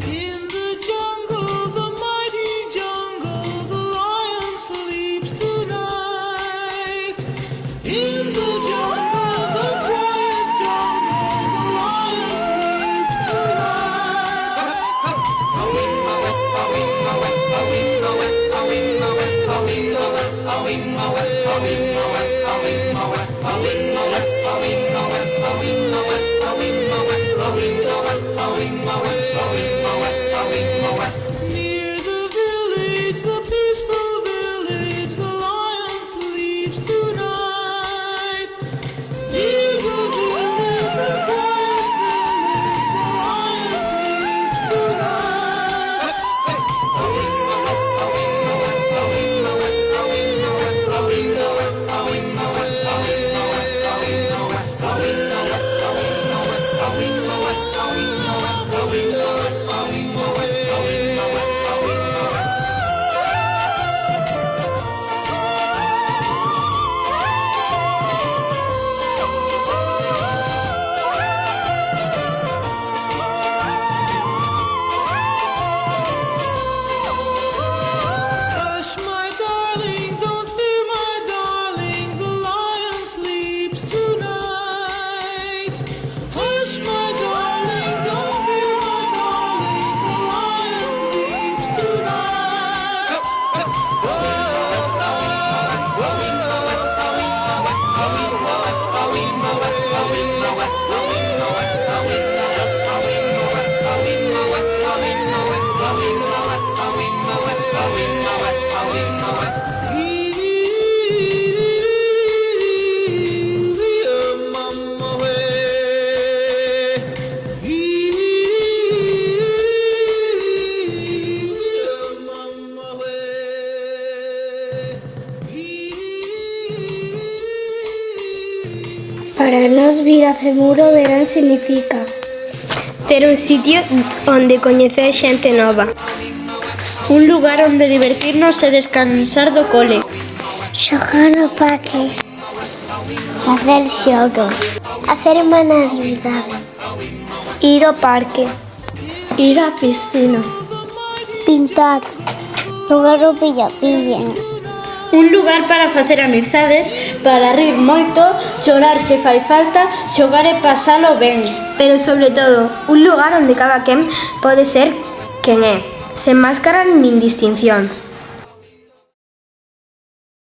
In the jungle, the mighty jungle, the lion sleeps tonight. In the jungle, the quiet jungle, the lion sleeps Near the village, the peaceful village, the lion sleeps tonight. Near the village, the quiet village, the lion Hush, my darling, don't fear, my darling, the lion sleeps tonight. Hush, my darling, don't fear, my darling, the lion sleeps tonight. Para nós vir a Femuro, verán significa ter un sitio onde coñecer xente nova, un lugar onde divertirnos e descansar do cole, Xogar no parque, facer xogos, hacer manualidade, ir ao parque, ir á piscina, pintar, xogar o pilla-pilla, un lugar para facer amizades, para rir moito, chorar se fai falta, xogar e pasalo ben. Pero sobre todo, un lugar onde cada quen pode ser quen é, sen máscara nin distincións.